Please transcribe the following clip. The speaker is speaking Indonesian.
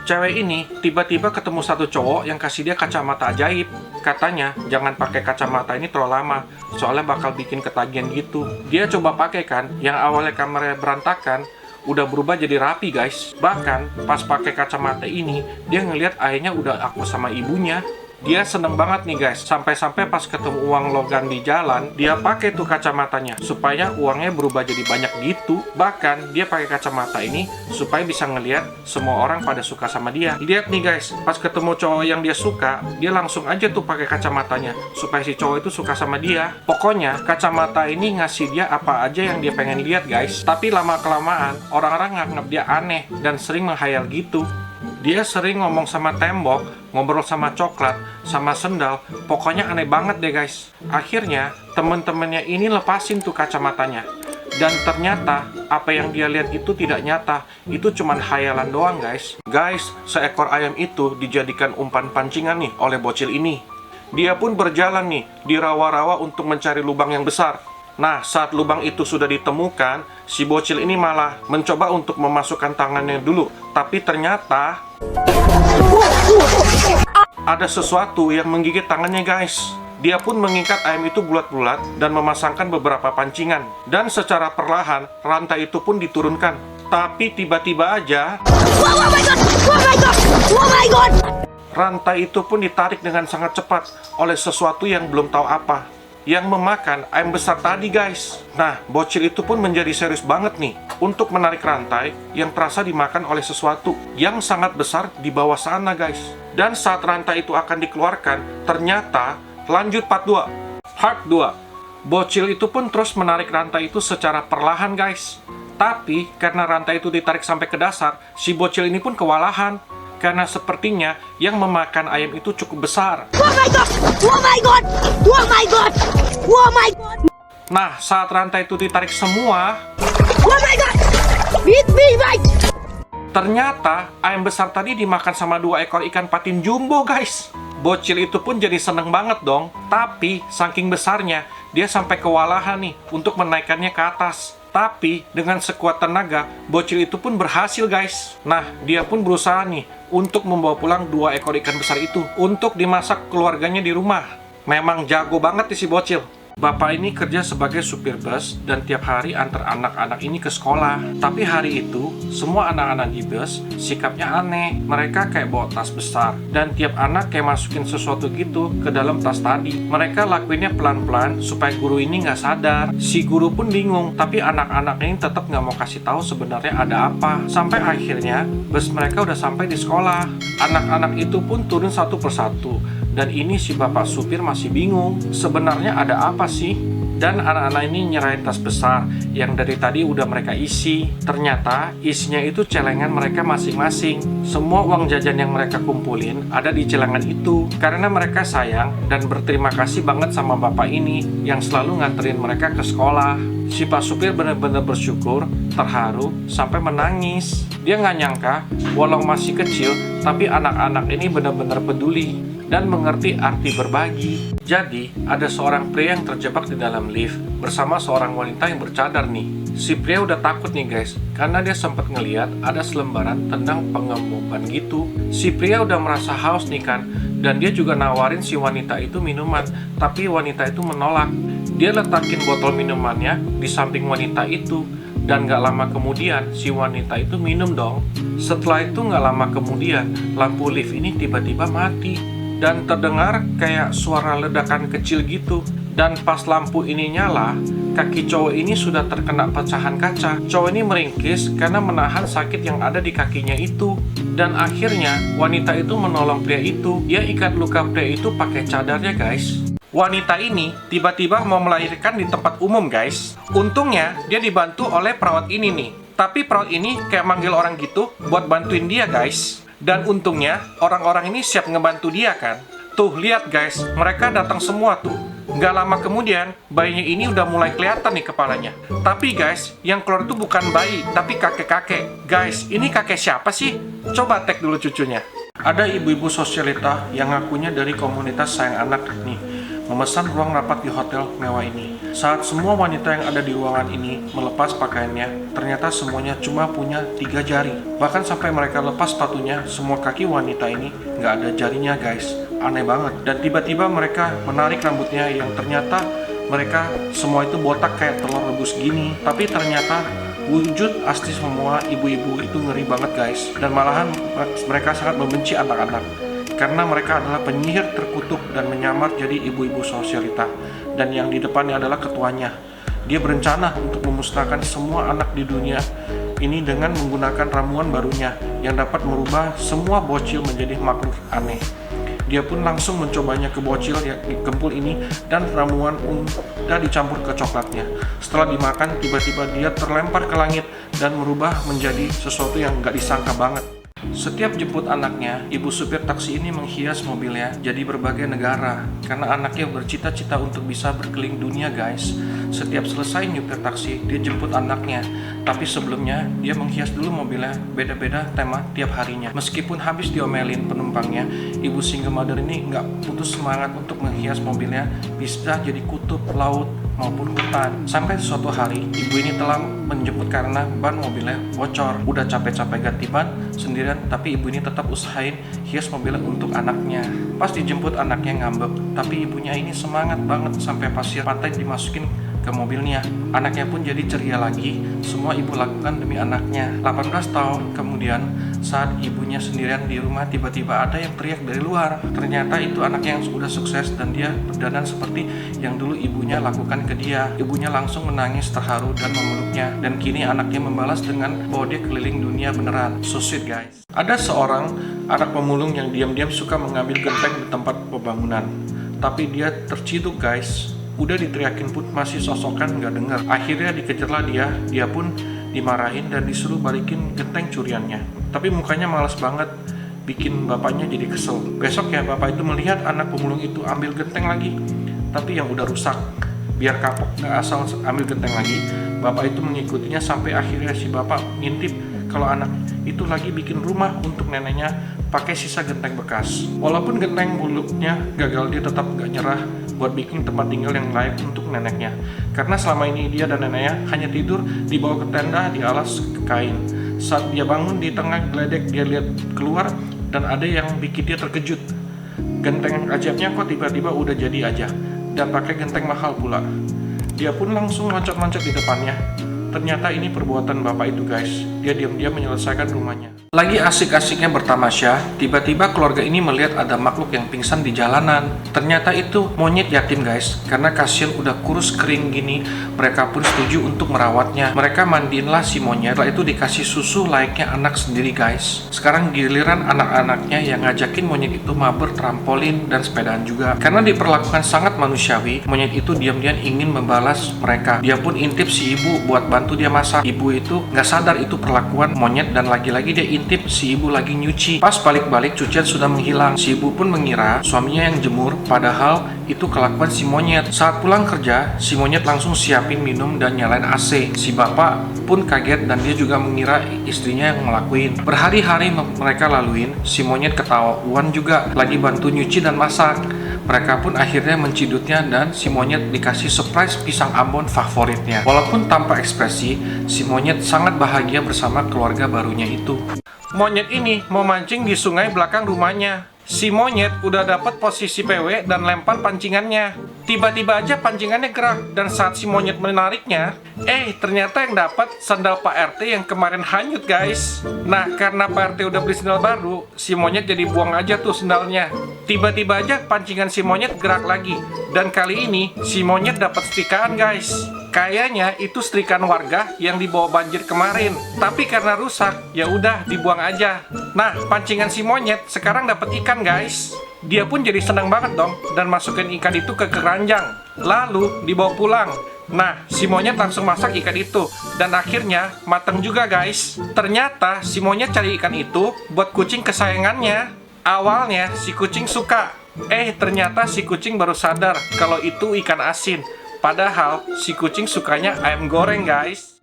Cewek ini tiba-tiba ketemu satu cowok yang kasih dia kacamata ajaib. Katanya jangan pakai kacamata ini terlalu lama, soalnya bakal bikin ketagihan gitu. Dia coba pakai kan, yang awalnya kameranya berantakan udah berubah jadi rapi guys. Bahkan pas pakai kacamata ini, dia ngelihat ayahnya udah akur sama ibunya. Dia seneng banget nih guys, sampai-sampai pas ketemu uang logam di jalan, dia pakai tuh kacamatanya supaya uangnya berubah jadi banyak gitu. Bahkan dia pakai kacamata ini supaya bisa ngelihat semua orang pada suka sama dia. Lihat nih guys, pas ketemu cowok yang dia suka, dia langsung aja tuh pakai kacamatanya supaya si cowok itu suka sama dia. Pokoknya kacamata ini ngasih dia apa aja yang dia pengen lihat guys. Tapi lama-kelamaan orang-orang nganggap dia aneh dan sering menghayal gitu. Dia sering ngomong sama tembok, ngobrol sama coklat, sama sendal, pokoknya aneh banget deh guys. Akhirnya temen-temennya ini lepasin tuh kacamatanya. Dan ternyata apa yang dia lihat itu tidak nyata, itu cuman khayalan doang guys. Guys, seekor ayam itu dijadikan umpan pancingan nih oleh bocil ini. Dia pun berjalan nih di rawa-rawa untuk mencari lubang yang besar. Nah, saat lubang itu sudah ditemukan, si bocil ini malah mencoba untuk memasukkan tangannya dulu. Tapi ternyata ada sesuatu yang menggigit tangannya guys. Dia pun mengikat ayam itu bulat-bulat dan memasangkan beberapa pancingan. Dan secara perlahan, rantai itu pun diturunkan. Tapi tiba-tiba aja rantai itu pun ditarik dengan sangat cepat oleh sesuatu yang belum tahu apa, yang memakan ayam besar tadi guys. Nah, bocil itu pun menjadi serius banget nih untuk menarik rantai yang terasa dimakan oleh sesuatu yang sangat besar di bawah sana guys. Dan saat rantai itu akan dikeluarkan, ternyata lanjut part 2. Part 2. Bocil itu pun terus menarik rantai itu secara perlahan guys. Tapi karena rantai itu ditarik sampai ke dasar, si bocil ini pun kewalahan. Karena sepertinya yang memakan ayam itu cukup besar. Oh my god! Oh my god! Oh my god! Oh my god! Nah, saat rantai itu ditarik semua, Oh my god! Beat me, right! ternyata ayam besar tadi dimakan sama 2 ekor ikan patin jumbo guys. Bocil itu pun jadi seneng banget dong. Tapi saking besarnya, dia sampai kewalahan nih untuk menaikkannya ke atas. Tapi dengan sekuat tenaga, bocil itu pun berhasil guys. Nah, dia pun berusaha nih untuk membawa pulang 2 ekor ikan besar itu untuk dimasak keluarganya di rumah. Memang jago banget nih si bocil. Bapak ini kerja sebagai supir bus dan tiap hari antar anak-anak ini ke sekolah. Tapi hari itu, semua anak-anak di bus sikapnya aneh. Mereka kayak bawa tas besar dan tiap anak kayak masukin sesuatu gitu ke dalam tas tadi. Mereka lakuinnya pelan-pelan supaya guru ini nggak sadar. Si guru pun bingung, tapi anak-anak ini tetap nggak mau kasih tahu sebenarnya ada apa. Sampai akhirnya, bus mereka udah sampai di sekolah. Anak-anak itu pun turun satu persatu. Dan ini si bapak supir masih bingung, sebenarnya ada apa sih? Dan anak-anak ini nyerahin tas besar yang dari tadi udah mereka isi. Ternyata isinya itu celengan mereka masing-masing. Semua uang jajan yang mereka kumpulin ada di celengan itu. Karena mereka sayang dan berterima kasih banget sama bapak ini yang selalu nganterin mereka ke sekolah. Si pak supir benar-benar bersyukur, terharu, sampai menangis. Dia nggak nyangka, walau masih kecil, tapi anak-anak ini benar-benar peduli dan mengerti arti berbagi. Jadi, ada seorang pria yang terjebak di dalam lift bersama seorang wanita yang bercadar nih. Si pria udah takut nih guys, karena dia sempat ngeliat ada selembaran tentang pengumuman gitu. Si pria udah merasa haus nih kan, dan dia juga nawarin si wanita itu minuman, tapi wanita itu menolak. Dia letakin botol minumannya di samping wanita itu, dan gak lama kemudian si wanita itu minum dong. Setelah itu gak lama kemudian, lampu lift ini tiba-tiba mati. Dan terdengar kayak suara ledakan kecil gitu. Dan pas lampu ini nyala, kaki cowok ini sudah terkena pecahan kaca. Cowok ini meringkis karena menahan sakit yang ada di kakinya itu. Dan akhirnya wanita itu menolong pria itu. Dia ikat luka pria itu pakai cadarnya guys. Wanita ini tiba-tiba mau melahirkan di tempat umum guys. Untungnya dia dibantu oleh perawat ini nih. Tapi perawat ini kayak manggil orang gitu buat bantuin dia guys. Dan untungnya orang-orang ini siap ngebantu dia kan. Tuh lihat guys, mereka datang semua tuh. Nggak lama kemudian, bayinya ini udah mulai kelihatan nih kepalanya. Tapi guys, yang keluar itu bukan bayi, tapi kakek-kakek. Guys, ini kakek siapa sih? Coba tag dulu cucunya. Ada ibu-ibu sosialita yang ngakunya dari komunitas sayang anak nih. memesan ruang rapat di hotel mewah ini. Saat semua wanita yang ada di ruangan ini melepas pakaiannya, ternyata semuanya cuma punya 3 jari. Bahkan sampai mereka lepas sepatunya, semua kaki wanita ini nggak ada jarinya guys. Aneh banget. Dan tiba-tiba mereka menarik rambutnya yang ternyata mereka semua itu botak kayak telur rebus gini. Tapi ternyata wujud asli semua ibu-ibu itu ngeri banget guys. Dan malahan mereka sangat membenci anak-anak, karena mereka adalah penyihir terkutuk dan menyamar jadi ibu-ibu sosialita. Dan yang di depannya adalah ketuanya. Dia berencana untuk memusnahkan semua anak di dunia ini dengan menggunakan ramuan barunya yang dapat merubah semua bocil menjadi makhluk aneh. Dia pun langsung mencobanya ke bocil yang gempul ini, dan ramuan udah dicampur ke coklatnya. Setelah dimakan, tiba-tiba dia terlempar ke langit dan merubah menjadi sesuatu yang nggak disangka banget. Setiap jemput anaknya, ibu supir taksi ini menghias mobilnya jadi berbagai negara, karena anaknya bercita-cita untuk bisa berkeliling dunia guys. Setiap selesai nyupir taksi, dia jemput anaknya. Tapi sebelumnya, dia menghias dulu mobilnya beda-beda tema tiap harinya. Meskipun habis diomelin penumpangnya, ibu single mother ini nggak putus semangat untuk menghias mobilnya bisa jadi kutub, laut, maupun hutan. Sampai suatu hari, ibu ini telah menjemput karena ban mobilnya bocor. Udah capek-capek ganti ban sendirian, tapi ibu ini tetap usahain hias mobilnya untuk anaknya. Pas dijemput, anaknya ngambek, tapi ibunya ini semangat banget sampai pasir pantai dimasukin ke mobilnya. Anaknya pun jadi ceria lagi. Semua ibu lakukan demi anaknya. 18 tahun kemudian, saat ibunya sendirian di rumah, tiba-tiba ada yang teriak dari luar. Ternyata itu anaknya yang sudah sukses dan dia berdandan seperti yang dulu ibunya lakukan ke dia. Ibunya langsung menangis terharu dan memeluknya. Dan kini anaknya membalas dengan bawa dia keliling dunia beneran. So sweet guys. Ada seorang anak pemulung yang diam-diam suka mengambil genteng di tempat pembangunan. Tapi dia terciduk guys. Udah diteriakin pun masih sosokan nggak dengar. Akhirnya dikejarlah dia pun dimarahin dan disuruh balikin genteng curiannya. Tapi mukanya malas banget, bikin bapaknya jadi kesel. Besok ya bapak itu melihat anak pemulung itu ambil genteng lagi, tapi yang udah rusak. Biar kapok nggak asal ambil genteng lagi, bapak itu mengikutinya sampai akhirnya si bapak ngintip kalau anak itu lagi bikin rumah untuk neneknya pakai sisa genteng bekas. Walaupun genteng mulutnya gagal, dia tetap nggak nyerah buat bikin tempat tinggal yang layak untuk neneknya. Karena selama ini dia dan neneknya hanya tidur di bawah tenda di alas kain. Saat dia bangun di tengah geledek, dia lihat keluar dan ada yang bikin dia terkejut. Genteng ajaibnya kok tiba-tiba udah jadi aja, dan pakai genteng mahal pula. Dia pun langsung loncat-loncat di depannya. Ternyata ini perbuatan bapak itu guys. Dia diam-diam menyelesaikan rumahnya. Lagi asik-asiknya bertamasya, tiba-tiba keluarga ini melihat ada makhluk yang pingsan di jalanan. Ternyata itu monyet yatim guys. Karena kasihan udah kurus kering gini, mereka pun setuju untuk merawatnya. Mereka mandiinlah si monyet, setelah itu dikasih susu layaknya anak sendiri guys. Sekarang giliran anak-anaknya yang ngajakin monyet itu mabar trampolin dan sepedaan juga. Karena diperlakukan sangat manusiawi, monyet itu diam-diam ingin membalas mereka. Dia pun intip si ibu buat bantu dia masak. Ibu itu nggak sadar itu perlakuan monyet, dan lagi-lagi dia intip si ibu lagi nyuci. Pas balik-balik cucian sudah menghilang. Si ibu pun mengira suaminya yang jemur, padahal itu kelakuan si monyet. Saat pulang kerja, si monyet langsung siapin minum dan nyalain AC. Si bapak pun kaget dan dia juga mengira istrinya yang ngelakuin. Berhari-hari mereka laluin, si monyet ketahuan juga lagi bantu nyuci dan masak. Mereka pun akhirnya mencidutnya dan si monyet dikasih surprise pisang Ambon favoritnya. Walaupun tanpa ekspresi, si monyet sangat bahagia bersama keluarga barunya itu. Monyet ini mau mancing di sungai belakang rumahnya. Si monyet udah dapat posisi PW dan lempar pancingannya. Tiba-tiba aja pancingannya gerak, dan saat si monyet menariknya, ternyata yang dapat sandal Pak RT yang kemarin hanyut guys. Nah, karena Pak RT udah beli sandal baru, si monyet jadi buang aja tuh sandalnya. Tiba-tiba aja pancingan si monyet gerak lagi, dan kali ini si monyet dapat setrikaan guys. Kayaknya itu setrikaan warga yang dibawa banjir kemarin, tapi karena rusak, ya udah dibuang aja. Nah, pancingan si monyet sekarang dapat ikan guys. Dia pun jadi senang banget dong dan masukin ikan itu ke keranjang, lalu dibawa pulang. Nah, si monyet langsung masak ikan itu, dan akhirnya mateng juga guys. Ternyata si monyet cari ikan itu buat kucing kesayangannya. Awalnya si kucing suka, ternyata si kucing baru sadar kalau itu ikan asin. Padahal si kucing sukanya ayam goreng guys.